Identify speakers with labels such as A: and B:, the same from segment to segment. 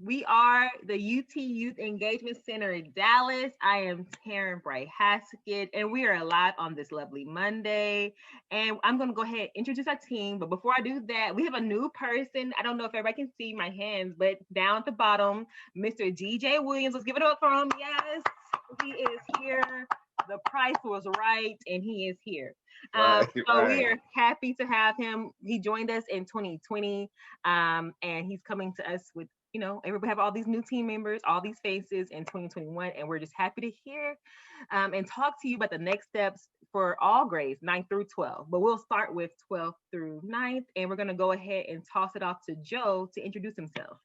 A: We are the UT Youth Engagement Center in Dallas. I am Taryn Bright Haskett, and we are live on this lovely Monday. And I'm going to go ahead and introduce our team. But before I do that, we have a new person. I don't know if everybody can see my hands, but down at the bottom, Mr. DJ Williams. Let's give it up for him. Yes, he is here. The price was right, and he is here. We are happy to have him. He joined us in 2020, and he's coming to us with, everybody have all these new team members, all these faces in 2021, and we're just happy to hear and talk to you about the next steps for all grades, 9th through 12. But we'll start with 12th through 9th, and we're going to go ahead and toss it off to Joe to introduce himself.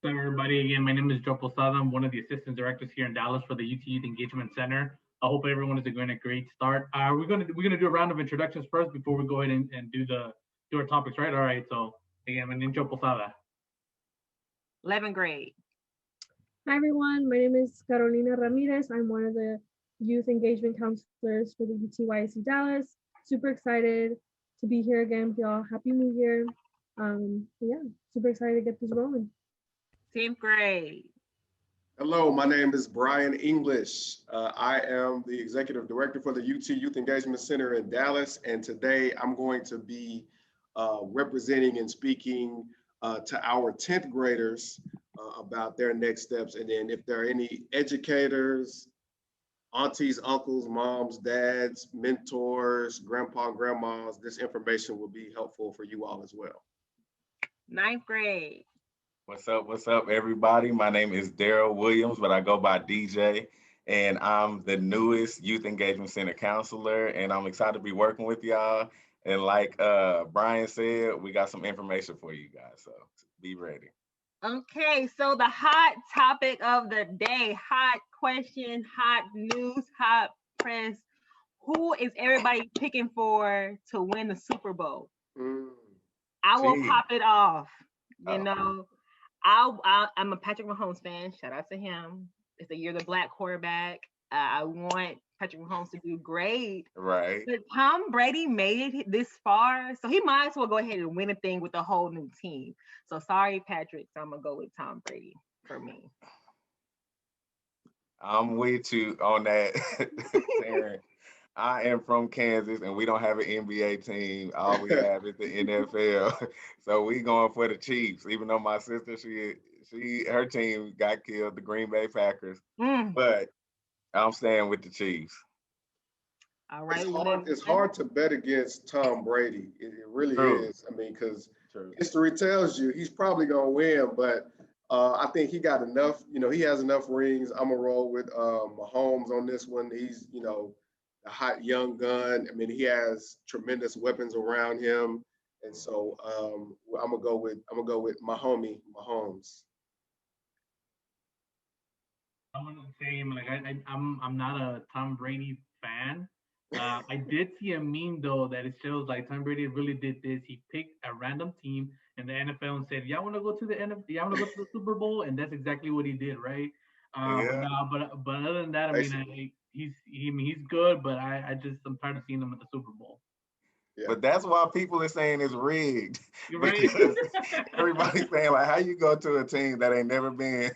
B: So everybody, again, my name is Joe Posada. I'm one of the assistant directors here in Dallas for the UT Youth Engagement Center. I hope everyone is doing a great start. We're gonna do a round of introductions first before we go ahead and do our topics, right? All right. So again, my name is Joe Posada.
A: 11th grade.
C: Hi everyone, my name is Carolina Ramirez. I'm one of the youth engagement counselors for the UTYECD Dallas. Super excited to be here again with y'all. Happy New Year. Super excited to get this rolling.
A: 10th grade.
D: Hello, my name is Brian English. I am the executive director for the UT Youth Engagement Center in Dallas, and today I'm going to be representing and speaking to our 10th graders about their next steps. And then if there are any educators, aunties, uncles, moms, dads, mentors, grandpa, grandmas, this information will be helpful for you all as well.
A: 9th grade.
E: What's up, everybody? My name is Daryl Williams, but I go by DJ, and I'm the newest Youth Engagement Center counselor, and I'm excited to be working with y'all. And like Brian said, we got some information for you guys, so be ready.
A: Okay, so the hot topic of the day, hot question, hot news, hot press. Who is everybody picking for to win the Super Bowl? I will pop it off, I'm a Patrick Mahomes fan. Shout out to him. It's the year of the Black quarterback. I want Patrick Mahomes to do great.
E: Right.
A: But Tom Brady made it this far, so he might as well go ahead and win a thing with a whole new team. So sorry, Patrick. So I'm gonna go with Tom Brady for me.
E: I'm with you on that. I am from Kansas, and we don't have an NBA team. All we have is the NFL. So we going for the Chiefs, even though my sister, her team got killed, the Green Bay Packers. But I'm staying with the Chiefs.
A: All right.
D: It's hard to bet against Tom Brady. It really is. I mean, because history tells you he's probably going to win, but I think he got enough, he has enough rings. I'm going to roll with Mahomes on this one. He's, a hot young gun. I mean, he has tremendous weapons around him, and so I'm gonna go with my homie Mahomes.
B: I'm gonna say, I'm not a Tom Brady fan. I did see a meme though that it shows like Tom Brady really did this. He picked a random team in the NFL and said, "Y'all want to go to the NFL? Y'all want to go to the Super Bowl?" And that's exactly what he did, right? But other than that, I mean, he's good, but I'm tired of seeing him at the Super Bowl.
E: Yeah. But that's why people are saying it's rigged.
B: Right.
E: Everybody's saying like, how you go to a team that ain't never been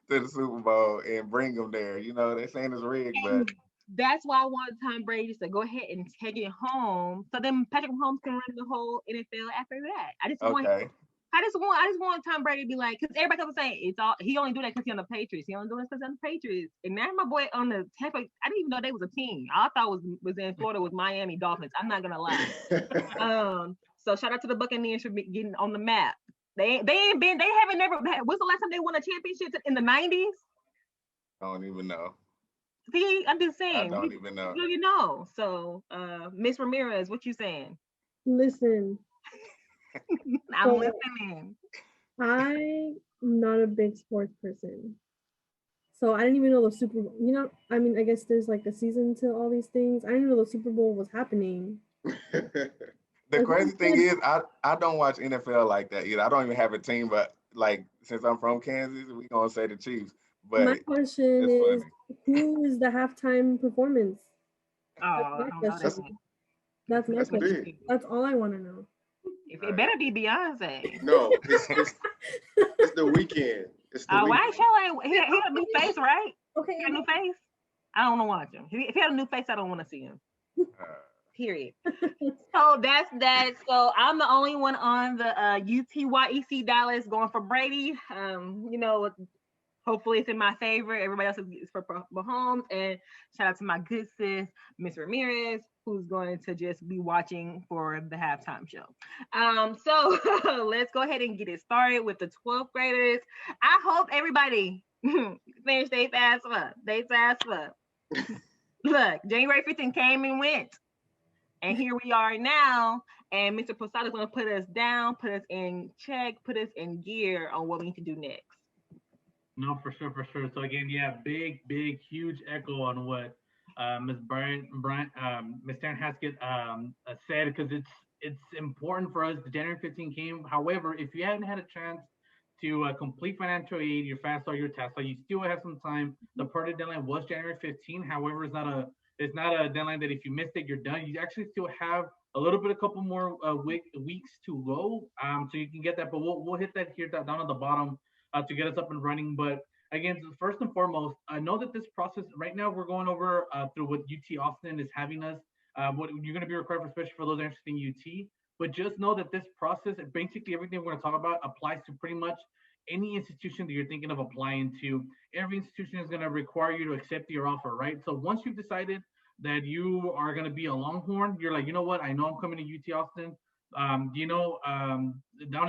E: to the Super Bowl and bring them there? They're saying it's rigged, but
A: that's why I want Tom Brady to go ahead and take it home, so then Patrick Mahomes can run the whole NFL after that. I just want Tom Brady to be like, because everybody kept saying he only do that because he's on the Patriots. He only do that because he's on the Patriots. And now my boy on the Tampa, I didn't even know they was a team. All I thought was in Florida was Miami Dolphins. I'm not gonna lie. So shout out to the Buccaneers for getting on the map. They haven't never. When's the last time they won a championship in the 90s?
E: I don't even know.
A: See, I'm just saying.
E: I don't even know.
A: You know. So, Miss Ramirez, what you saying?
C: Listen.
A: I'm listening.
C: I'm not a big sports person. So I didn't even know the Super Bowl. I mean, I guess there's like a season to all these things. I didn't know the Super Bowl was happening.
E: The crazy thing is, I don't watch NFL like that either. I don't even have a team, but like since I'm from Kansas, we gonna say the Chiefs. But
C: my question is, who is the halftime performance? That's my question. That's all I want to know.
A: It better be Beyonce.
D: No, It's the weekend. It's the
A: Why
D: weekend.
A: show he had a new face, right?
C: Okay,
A: He had a new face. I don't want to watch him. If he had a new face, I don't want to see him.
E: Uh,
A: Period. So that's that. So I'm the only one on the UTYEC Dallas going for Brady. Hopefully it's in my favor. Everybody else is for Mahomes. And shout out to my good sis, Miss Ramirez, who's going to just be watching for the halftime show. So let's go ahead and get it started with the 12th graders. I hope everybody finished their FAFSA. They FAFSA. Look, January 15th came and went. And here we are now. And Mr. Posada is going to put us down, put us in check, put us in gear on what we need to do next.
B: No, for sure, for sure. So again, yeah, big, huge echo on what Ms. Ms. Taryn Haskett said, because it's important for us. The January 15 came. However, if you haven't had a chance to complete financial aid, your FAFSA or your TAFSA, you still have some time. The party deadline was January 15. However, it's not a deadline that if you missed it, you're done. You actually still have a couple more weeks to go, so you can get that. But we'll hit that here down at the bottom to get us up and running. But again, first and foremost, I know that this process right now we're going over through what UT Austin is having us. What you're going to be required, especially for those interested in UT. But just know that this process, basically everything we're going to talk about, applies to pretty much any institution that you're thinking of applying to. Every institution is going to require you to accept your offer, right? So once you've decided that you are going to be a Longhorn, you're like, you know what? I know I'm coming to UT Austin. Down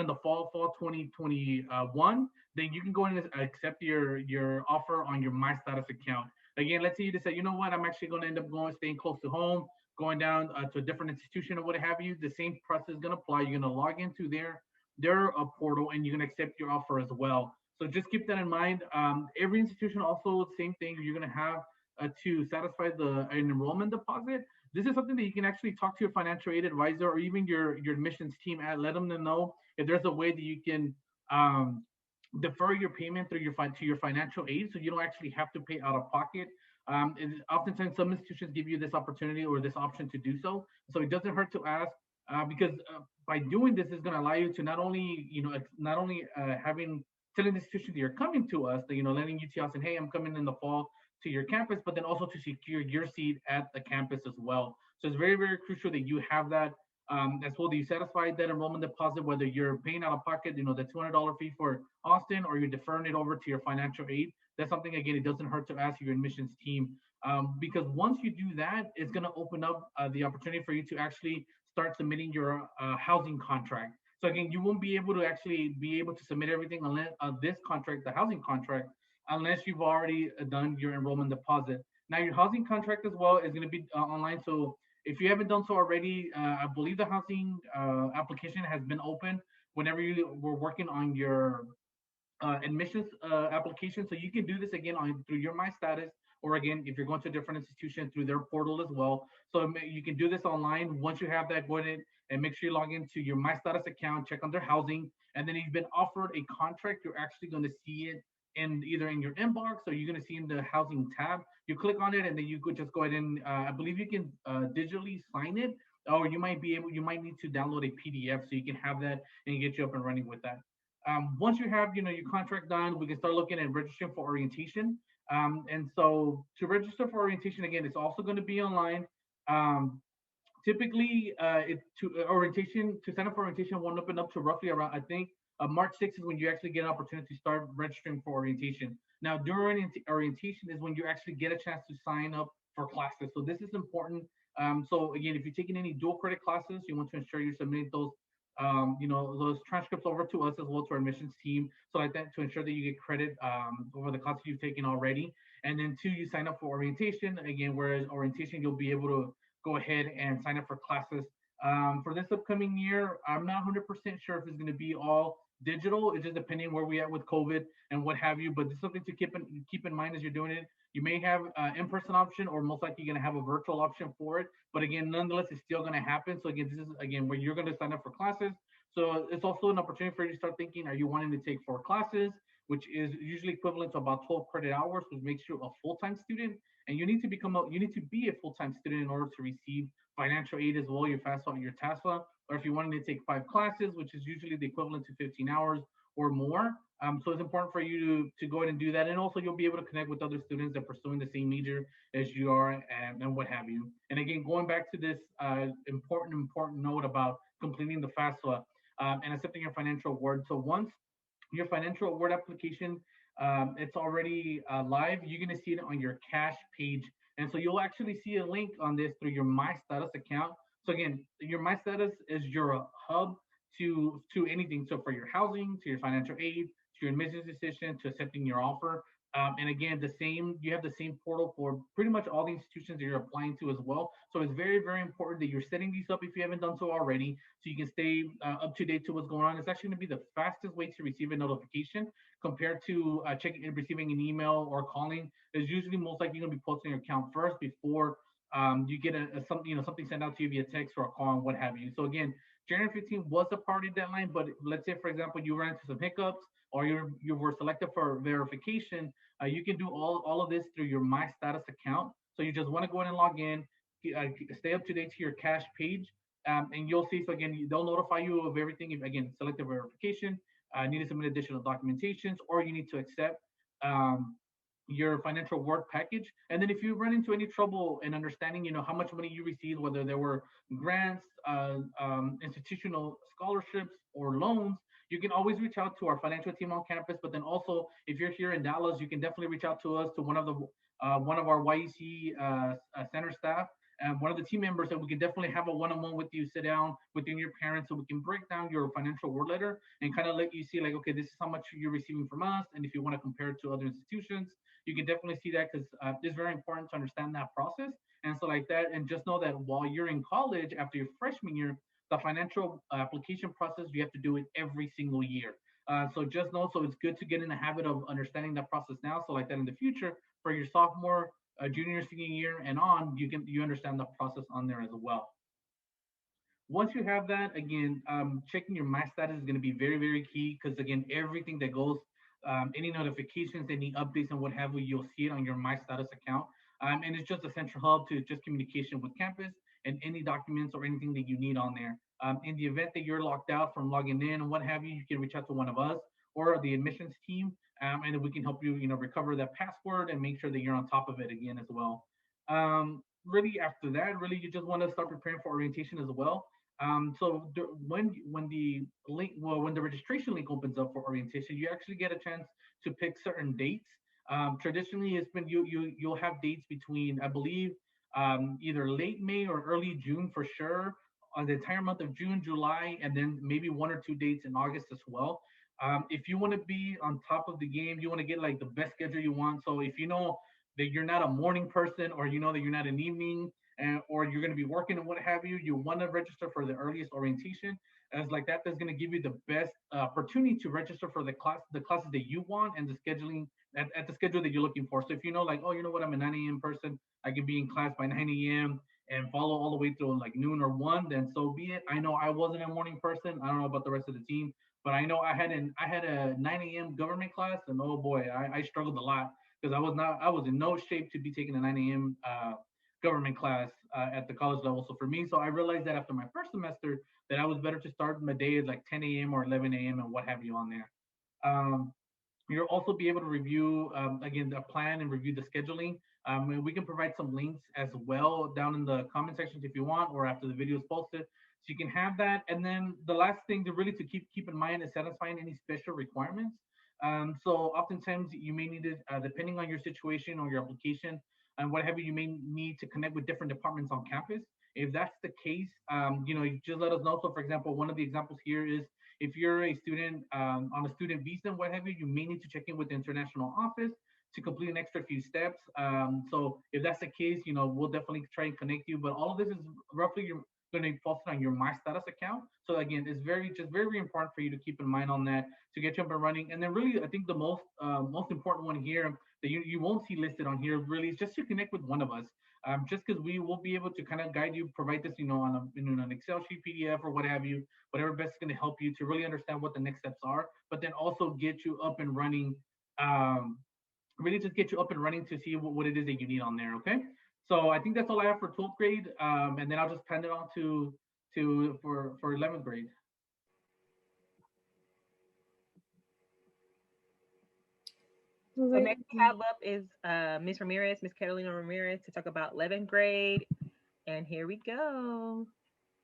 B: in the fall 2021, then you can go in and accept your offer on your My Status account. Again, let's say you decide, you know what? I'm actually going to end up staying close to home, going down to a different institution or what have you. The same process is going to apply. You're going to log into their portal and you're going to accept your offer as well. So just keep that in mind. Every institution also same thing. You're going to have to satisfy an enrollment deposit. This is something that you can actually talk to your financial aid advisor or even your admissions team at. Let them know if there's a way that you can defer your payment through your financial aid, so you don't actually have to pay out of pocket. Oftentimes, some institutions give you this opportunity or this option to do so. So it doesn't hurt to ask, because by doing this, is going to allow you to not only having telling the institution that you're coming to us, that letting UT Austin, hey, I'm coming in the fall to your campus, but then also to secure your seat at the campus as well. So it's very, very crucial that you have that as well. That you satisfy that enrollment deposit, whether you're paying out of pocket, the $200 fee for Austin, or you're deferring it over to your financial aid. That's something, again, it doesn't hurt to ask your admissions team, because once you do that, it's going to open up the opportunity for you to actually start submitting your housing contract. So again, you won't be able to submit everything unless this contract, the housing contract, unless you've already done your enrollment deposit. Now, your housing contract as well is going to be online. So if you haven't done so already, I believe the housing application has been open whenever you were working on your admissions application. So you can do this again through your My Status, or again, if you're going to a different institution, through their portal as well. So you can do this online. Once you have that, go ahead and make sure you log into your My Status account, check under housing, and then if you've been offered a contract, you're actually going to see it either in your inbox, or you're going to see in the housing tab. You click on it, and then you could just go ahead and I believe you can digitally sign it, or you might need to download a PDF so you can have that and get you up and running with that. Once you have your contract done, we can start looking at registering for orientation. And so to register for orientation, again, it's also going to be online. Typically, to sign up for orientation won't open up to roughly around, I think, March 6th is when you actually get an opportunity to start registering for orientation. Now, during orientation is when you actually get a chance to sign up for classes. So this is important. So again, if you're taking any dual credit classes, you want to ensure you're submitting those those transcripts over to us as well, to our admissions team, so like that, to ensure that you get credit over the classes you've taken already. And then two, you sign up for orientation. Again, whereas orientation, you'll be able to go ahead and sign up for classes. For this upcoming year, I'm not 100% sure if it's going to be all digital. It's just depending where we at with COVID and what have you. But this is something to keep in mind as you're doing it. You may have an in-person option, or most likely you're going to have a virtual option for it. But again, nonetheless, it's still going to happen. So again, this is where you're going to sign up for classes. So it's also an opportunity for you to start thinking: are you wanting to take 4 classes? which is usually equivalent to about 12 credit hours, which makes you a full-time student. And you need to be a full-time student in order to receive financial aid as well, your FAFSA and your TASFA. Or if you wanted to take 5 classes, which is usually the equivalent to 15 hours or more. So it's important for you to go ahead and do that. And also you'll be able to connect with other students that are pursuing the same major as you are, and what have you. And again, going back to this important note about completing the FAFSA and accepting your financial award. So once your financial award application it's already live, you're going to see it on your cash page. And so you'll actually see a link on this through your My Status account. So again, your My Status is your hub to anything. So for your housing, to your financial aid, to your admissions decision, to accepting your offer. And again, you have the same portal for pretty much all the institutions that you're applying to as well. So it's very, very important that you're setting these up if you haven't done so already, so you can stay up to date to what's going on. It's actually going to be the fastest way to receive a notification compared to checking and receiving an email or calling. Is usually most likely going to be posting your account first before you get something sent out to you via text or a call and what have you. So again, January 15th was the party deadline, but let's say, for example, you ran into some hiccups or you were selected for verification, you can do all of this through your My Status account. So you just want to go in and log in, stay up to date to your cash page, and you'll see. So again, they'll notify you of everything. If again, selected verification, need to submit additional documentations, or you need to accept your financial award package. And then if you run into any trouble in understanding, how much money you received, whether there were grants, institutional scholarships, or loans, you can always reach out to our financial team on campus. But then also, if you're here in Dallas, you can definitely reach out to us, to one of our YEC center staff and one of the team members, and we can definitely have a one-on-one with you, sit down with you and your parents, so we can break down your financial award letter and kind of let you see, like, okay, this is how much you're receiving from us, and if you want to compare it to other institutions, you can definitely see that, because it's very important to understand that process. And so like that, and just know that while you're in college after your freshman year, the financial application process, you have to do it every single year. So just know, so it's good to get in the habit of understanding that process now, so like that in the future for your sophomore, junior, senior year and on, you understand the process on there as well. Once you have that, again, checking your My Status is going to be very, very key, because again, everything that goes, any notifications, any updates, and what have you, you'll see it on your My Status account. And it's just a central hub to just communication with campus and any documents or anything that you need on there. In the event that you're locked out from logging in and what have you, you can reach out to one of us or the admissions team, and we can help you, recover that password and make sure that you're on top of it again as well. Really, after that, really, you just want to start preparing for orientation as well. So when the link, well, when the registration link opens up for orientation, you actually get a chance to pick certain dates. Traditionally, it's been you'll have dates between, I believe, either late May or early June for sure, on the entire month of June, July, and then maybe 1 or 2 dates in August as well. If you want to be on top of the game, you want to get like the best schedule you want. So if you know that you're not a morning person, or you know that you're not an evening, or you're going to be working and what have you, you want to register for the earliest orientation. As like that's going to give you the best opportunity to register for the classes that you want, and the scheduling at the schedule that you're looking for. So if you know, like, oh, you know what, I'm a 9 a.m. person, I can be in class by 9 a.m. and follow all the way through like noon or 1, then so be it. I know I wasn't a morning person. I don't know about the rest of the team, but I know I had a 9 a.m. government class, and oh boy, I struggled a lot, because I was in no shape to be taking a 9 a.m. Government class at the college level. So for me, so I realized that after my first semester, that I was better to start my day at like 10 a.m. or 11 a.m. and what have you on there. Um, You'll also be able to review, again, the plan and review the scheduling. And we can provide some links as well down in the comment sections if you want, or after the video is posted. So you can have that. And then the last thing to really to keep in mind is satisfying any special requirements. So oftentimes you may need it, depending on your situation or your application and what have you, you may need to connect with different departments on campus. If that's the case, you just let us know. So for example, one of the examples here is, if you're a student on a student visa and what have you, you may need to check in with the international office to complete an extra few steps. So if that's the case, we'll definitely try and connect you. But all of this is roughly you're going to be posted on your My Status account. So again, it's very very important for you to keep in mind on that to get you up and running. And then really, I think the most important one here that you won't see listed on here really is just to connect with one of us. just because we will be able to kind of guide you, provide this, on an Excel sheet, PDF, or what have you, whatever best is going to help you to really understand what the next steps are, but then also get you up and running. Um, Really just get you up and running to see what it is that you need on there. Okay. So I think that's all I have for 12th grade. And then I'll just hand it on for 11th grade.
C: All
A: So
C: right.
A: next we have up is Miss Ramirez, Miss Carolina Ramirez, to talk about 11th grade. And here we go.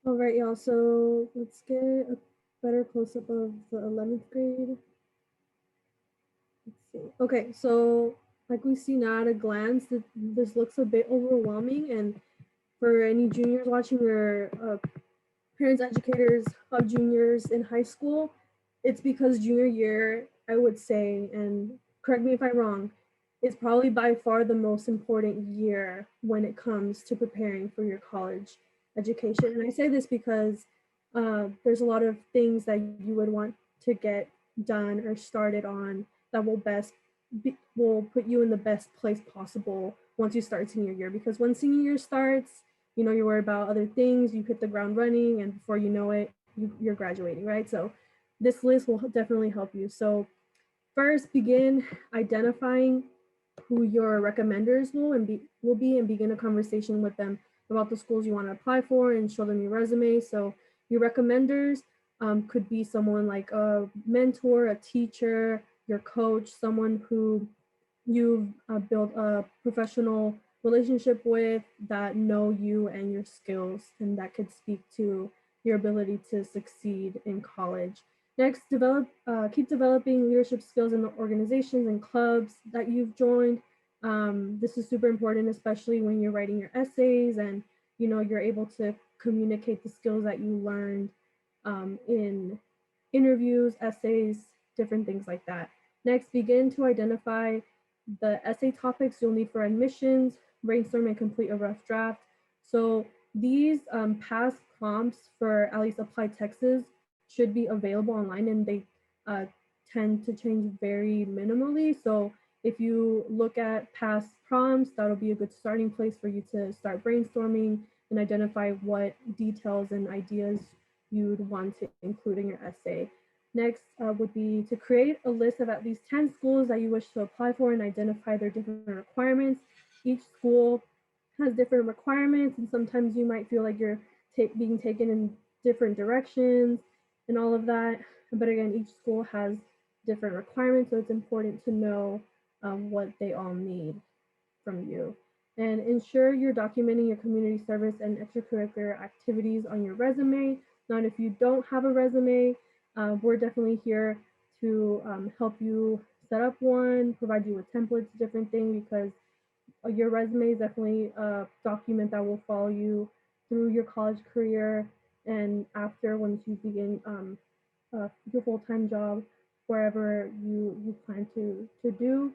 C: All right, y'all. So let's get a better close up of the 11th grade. Let's see. Okay, so like we see now at a glance, this looks a bit overwhelming. And for any juniors watching or parents, educators of juniors in high school, it's because junior year, I would say, and correct me if I'm wrong, is probably by far the most important year when it comes to preparing for your college education. And I say this because there's a lot of things that you would want to get done or started on that will put you in the best place possible once you start senior year. Because when senior year starts, you're worried about other things, you hit the ground running, and before you know it, you're graduating, right? So this list will definitely help you. So first, begin identifying who your recommenders will be and begin a conversation with them about the schools you want to apply for and show them your resume. So your recommenders could be someone like a mentor, a teacher, your coach, someone who you've built a professional relationship with, that know you and your skills, and that could speak to your ability to succeed in college. Next, keep developing leadership skills in the organizations and clubs that you've joined. This is super important, especially when you're writing your essays and you're able to communicate the skills that you learned in interviews, essays, different things like that. Next, begin to identify the essay topics you'll need for admissions, brainstorm and complete a rough draft. So these past prompts for at least applied texts should be available online, and they uh, tend to change very minimally. So if you look at past prompts, that'll be a good starting place for you to start brainstorming and identify what details and ideas you'd want to include in your essay. Next would be to create a list of at least 10 schools that you wish to apply for and identify their different requirements. Each school has different requirements, and sometimes you might feel like you're being taken in different directions and all of that. But again, each school has different requirements, so it's important to know what they all need from you. And ensure you're documenting your community service and extracurricular activities on your resume. Now, if you don't have a resume, we're definitely here to help you set up one, provide you with templates, different things, because your resume is definitely a document that will follow you through your college career and after, once you begin your full-time job, wherever you plan to do.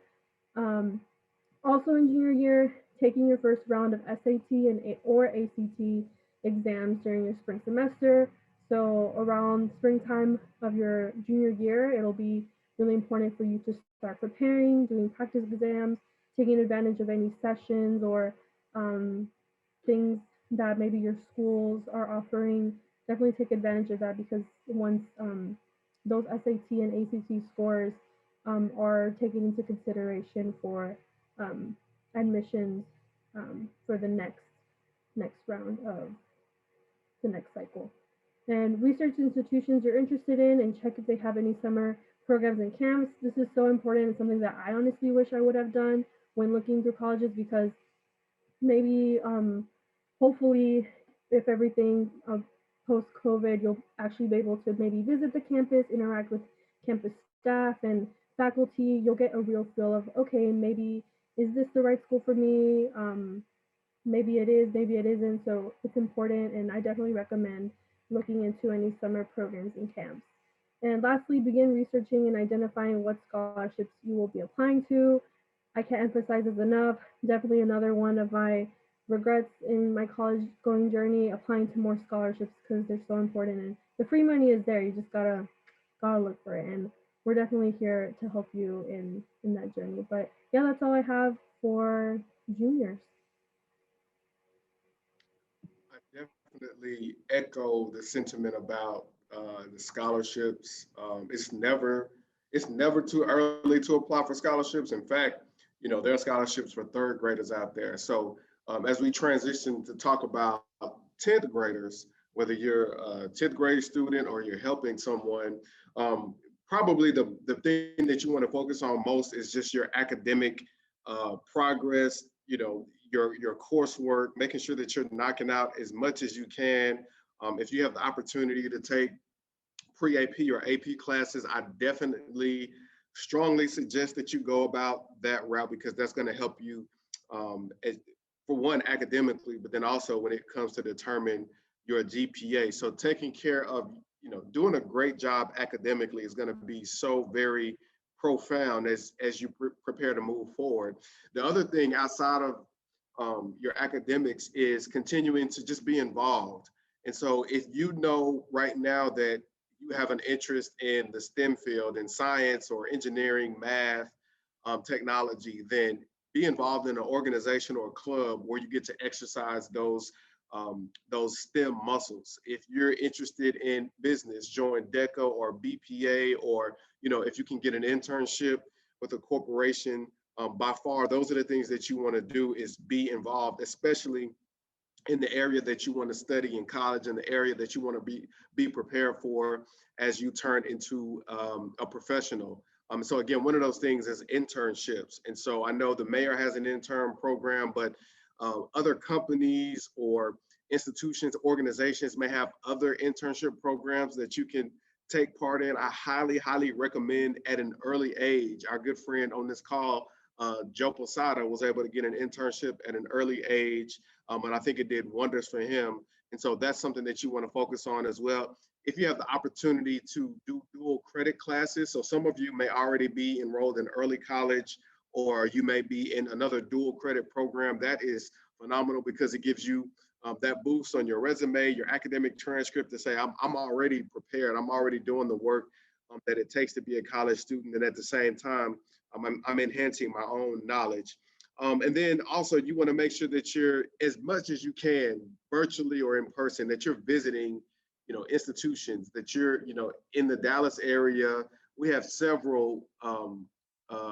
C: Um, Also in junior year, taking your first round of SAT or ACT exams during your spring semester. So around springtime of your junior year, it'll be really important for you to start preparing, doing practice exams, taking advantage of any sessions or um, things that maybe your schools are offering. Definitely take advantage of that, because once those SAT and ACT scores are taken into consideration for um, admissions for the next round of the next cycle. And research institutions you're interested in and check if they have any summer programs and camps. This is so important and something that I honestly wish I would have done when looking through colleges, because maybe hopefully if everything post COVID, you'll actually be able to maybe visit the campus, interact with campus staff and faculty. You'll get a real feel of, okay, maybe is this the right school for me? Maybe it is, maybe it isn't. So it's important, and I definitely recommend looking into any summer programs and camps. And lastly, begin researching and identifying what scholarships you will be applying to. I can't emphasize this enough. Definitely another one of my regrets in my college going journey, applying to more scholarships, because they're so important. And the free money is there. You just gotta look for it. And we're definitely here to help you in that journey. But yeah, that's all I have for juniors.
D: definitely echo the sentiment about the scholarships. It's never too early to apply for scholarships. In fact, there are scholarships for third graders out there. So as we transition to talk about 10th graders, whether you're a 10th grade student or you're helping someone, probably the thing that you want to focus on most is just your academic progress, your coursework, making sure that you're knocking out as much as you can. If you have the opportunity to take pre-AP or AP classes, I definitely strongly suggest that you go about that route because that's going to help you, for one, academically, but then also when it comes to determine your GPA. So taking care of, doing a great job academically is going to be so very profound as you prepare to move forward. The other thing outside of your academics is continuing to just be involved. And so if you know right now that you have an interest in the STEM field, in science or engineering, math, technology, then be involved in an organization or a club where you get to exercise those STEM muscles. If you're interested in business, join DECA or BPA, or if you can get an internship with a corporation. By far, those are the things that you want to do is be involved, especially in the area that you want to study in college, in the area that you want to be prepared for as you turn into a professional. So again, one of those things is internships. And so I know the mayor has an intern program, but other companies or institutions, organizations may have other internship programs that you can take part in. I highly, highly recommend at an early age. Our good friend on this call, Joe Posada, was able to get an internship at an early age, and I think it did wonders for him. And so that's something that you want to focus on as well. If you have the opportunity to do dual credit classes, so some of you may already be enrolled in early college, or you may be in another dual credit program, that is phenomenal because it gives you that boost on your resume, your academic transcript to say, I'm already prepared, I'm already doing the work that it takes to be a college student. And at the same time, I'm enhancing my own knowledge. And then also you want to make sure that you're, as much as you can, virtually or in person, that you're visiting, institutions, that you're, in the Dallas area. We have several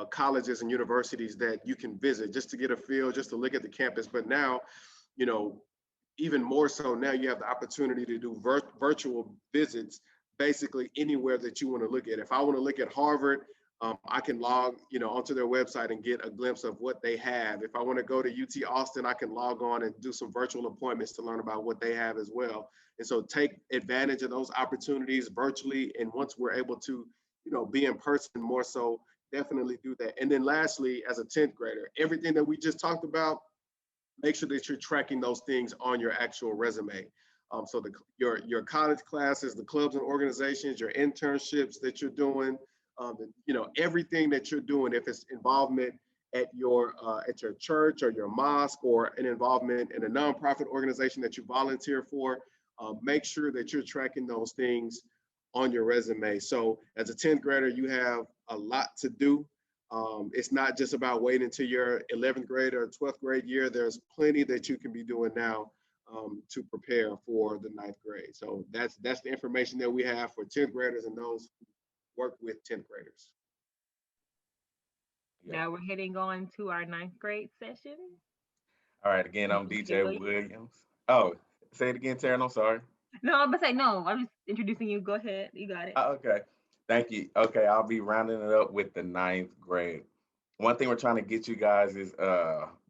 D: colleges and universities that you can visit just to get a feel, just to look at the campus. But now, you know, even more so now you have the opportunity to do virtual visits basically anywhere that you want to look at. If I want to look at Harvard, I can log, onto their website and get a glimpse of what they have. If I want to go to UT Austin, I can log on and do some virtual appointments to learn about what they have as well. And so take advantage of those opportunities virtually. And once we're able to, be in person more so, definitely do that. And then lastly, as a 10th grader, everything that we just talked about, make sure that you're tracking those things on your actual resume. So your college classes, the clubs and organizations, your internships that you're doing, everything that you're doing, if it's involvement at your church or your mosque or an involvement in a nonprofit organization that you volunteer for, make sure that you're tracking those things on your resume. So as a 10th grader, you have a lot to do. It's not just about waiting until your 11th grade or 12th grade year. There's plenty that you can be doing now to prepare for the 9th grade. So that's the information that we have for 10th graders and those who work with 10th graders.
E: Yeah.
A: Now we're heading on to our 9th grade session.
E: All right. Again, I'm DJ Williams. Oh, say it again, Taryn. I'm sorry.
A: No, I'm gonna say no. I'm just introducing you. Go ahead. You got it.
E: Okay. Thank you. Okay, I'll be rounding it up with the 9th grade. One thing we're trying to get you guys is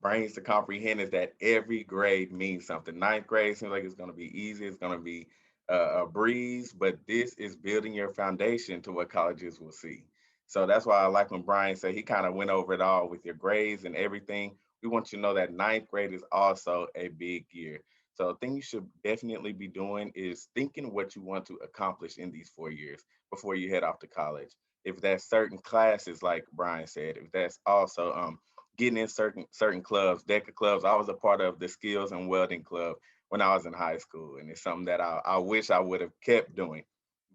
E: brains to comprehend is that every grade means something. 9th grade seems like it's going to be easy. It's going to be a breeze, but this is building your foundation to what colleges will see. So that's why I like when Brian said he kind of went over it all with your grades and everything. We want you to know that 9th grade is also a big year. So the thing you should definitely be doing is thinking what you want to accomplish in these 4 years before you head off to college. If that's certain classes, like Brian said, if that's also getting in certain clubs, DECA clubs. I was a part of the skills and welding club when I was in high school, and it's something that I wish I would have kept doing.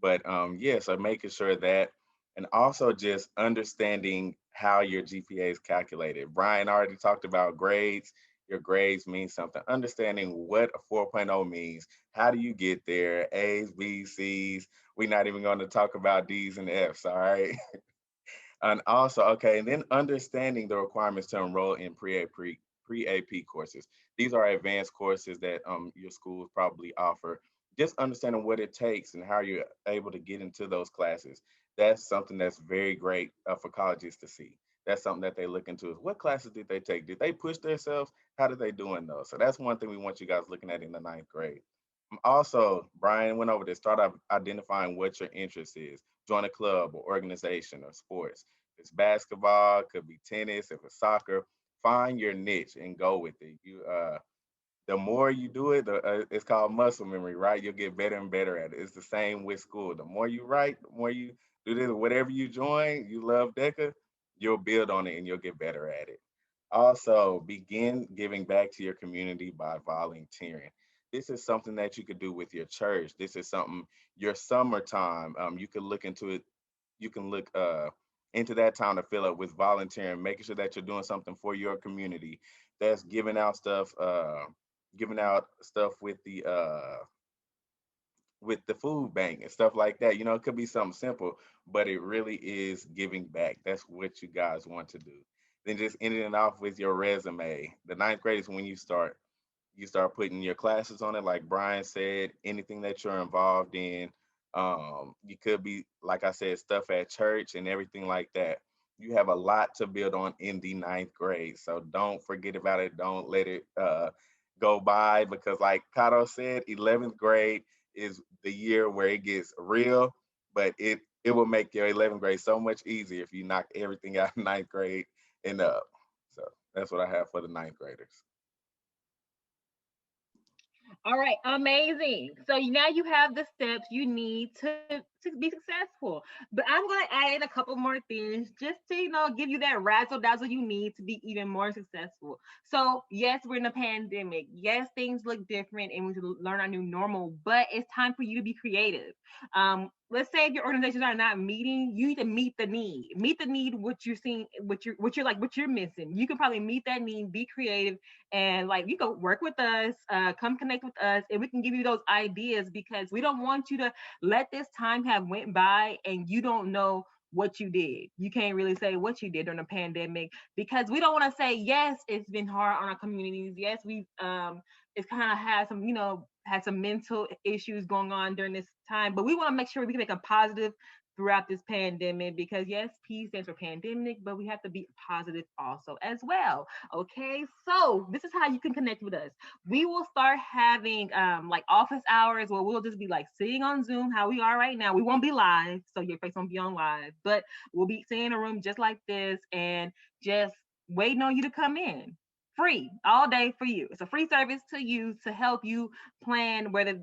E: But yeah, so making sure that, and also just understanding how your GPA is calculated. Brian already talked about grades. your grades mean something. Understanding what a 4.0 means. How do you get there? A's, B's, C's. We're not even going to talk about D's and F's, all right? And also, okay, and then understanding the requirements to enroll in pre-AP courses. These are advanced courses that your schools probably offer. Just understanding what it takes and how you're able to get into those classes. That's something that's very great for colleges to see. That's something that they look into is what classes did they take? Did they push themselves? How did they do in those? So that's one thing we want you guys looking at in the ninth grade. Also, Brian went over this, start identifying what your interest is. Join a club or organization or sports. If it's basketball, could be tennis, if it's soccer, find your niche and go with it. The more you do it, it's called muscle memory, right? You'll get better and better at it. It's the same with school. The more you write, the more you do this, whatever you join, you love DECA, you'll build on it and you'll get better at it. Also, begin giving back to your community by volunteering. This is something that you could do with your church. This is something your summertime. You could look into it. You can look into that time to fill up with volunteering, making sure that you're doing something for your community. That's giving out stuff with the food bank and stuff like that. You know, it could be something simple, but it really is giving back. That's what you guys want to do. Then just ending it off with your resume. The ninth grade is when you start putting your classes on it, like Brian said, anything that you're involved in. You could be, like I said, stuff at church and everything like that. You have a lot to build on in the ninth grade. So don't forget about it. Don't let it go by because, like Kato said, 11th grade is the year where it gets real, but it will make your 11th grade so much easier if you knock everything out in ninth grade and up. So that's what I have for the ninth graders.
A: All right, amazing. So now you have the steps you need to be successful. But I'm gonna add in a couple more things just to give you that razzle dazzle you need to be even more successful. So yes, we're in a pandemic. Yes, things look different and we need to learn our new normal. But it's time for you to be creative. Let's say if your organizations are not meeting, you need to meet the need. Meet the need. What you're seeing, what you're missing. You can probably meet that need. Be creative and like you go work with us, come connect with us, and we can give you those ideas because we don't want you to let this time have went by and you don't know what you did. You can't really say what you did during the pandemic because we don't want to say yes, it's been hard on our communities. Yes, we it's kind of had some had some mental issues going on during this time, but we want to make sure we can make a positive throughout this pandemic because yes, P stands for pandemic, but we have to be positive also as well. Okay, so this is how you can connect with us. We will start having like office hours where we'll just be like sitting on Zoom how we are right now. We won't be live, so your face won't be on live, but we'll be sitting in a room just like this and just waiting on you to come in free all day for you. It's a free service to you to help you plan whether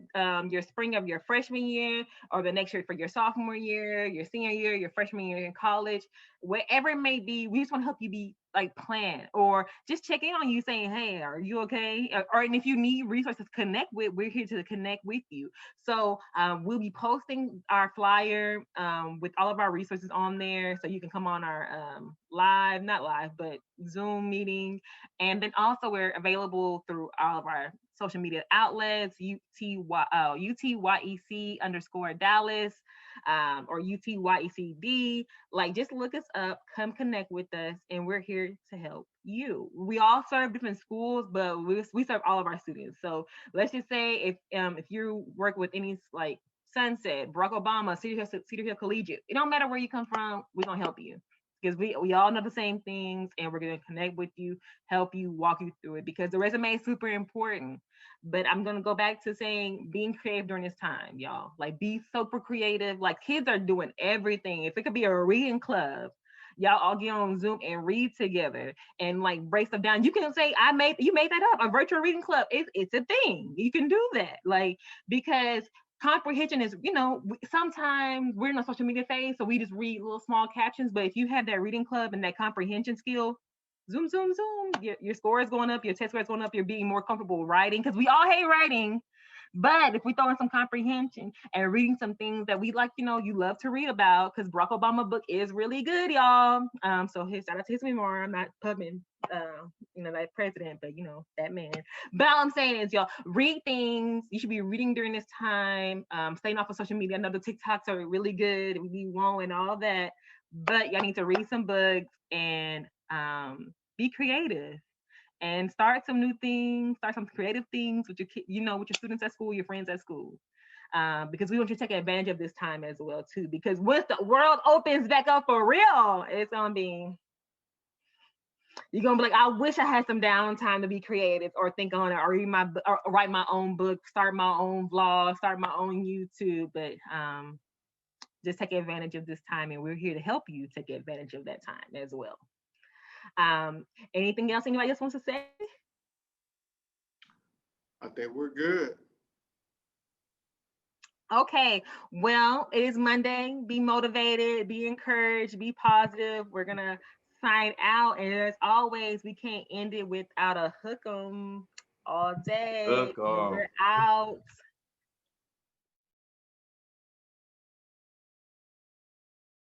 A: your spring of your freshman year or the next year for your sophomore year, your senior year, your freshman year in college, wherever it may be. We just want to help you be like plan or just check in on you saying, hey, are you okay? And if you need resources to connect with, we're here to connect with you. So we'll be posting our flyer with all of our resources on there. So you can come on our not live, but Zoom meeting. And then also we're available through all of our social media outlets, UTYEC underscore Dallas or UTYECD. Like just look us up, come connect with us, and we're here to help you. We all serve different schools, but we serve all of our students. So let's just say if you work with any like Sunset, Barack Obama, Cedar Hill Collegiate, it don't matter where you come from, we're gonna help you because we all know the same things and we're going to connect with you, help you, walk you through it because the resume is super important. But I'm going to go back to saying being creative during this time, y'all. Like be super creative. Like kids are doing everything. If it could be a reading club, y'all all get on Zoom and read together and like break stuff down. You can say, you made that up, a virtual reading club. It's a thing. You can do that. Like, because comprehension is, sometimes we're in a social media phase, so we just read little small captions. But if you have that reading club and that comprehension skill, zoom, zoom, zoom, your score is going up, your test score is going up, you're being more comfortable writing because we all hate writing. But if we throw in some comprehension and reading some things that we like, you love to read about, because Barack Obama book is really good, y'all. So his shout out to his memoir. I'm not pubbing, that president, but that man. But all I'm saying is, y'all read things. You should be reading during this time. Staying off of social media. I know the TikToks are really good. We won't and all that, but y'all need to read some books and be creative and start some new things, start some creative things with your with your students at school, your friends at school. Because we want you to take advantage of this time as well too. Because once the world opens back up for real, it's gonna be, you're gonna be like, I wish I had some downtime to be creative or think on it, or read or write my own book, start my own vlog, start my own YouTube. But just take advantage of this time, and we're here to help you take advantage of that time as well. Anything else anybody else wants to say?
D: I think we're good.
A: Okay, well, it is Monday. Be motivated, be encouraged, be positive. We're gonna sign out, and as always, we can't end it without a hook 'em all day.
E: Hook 'em.
A: We're out.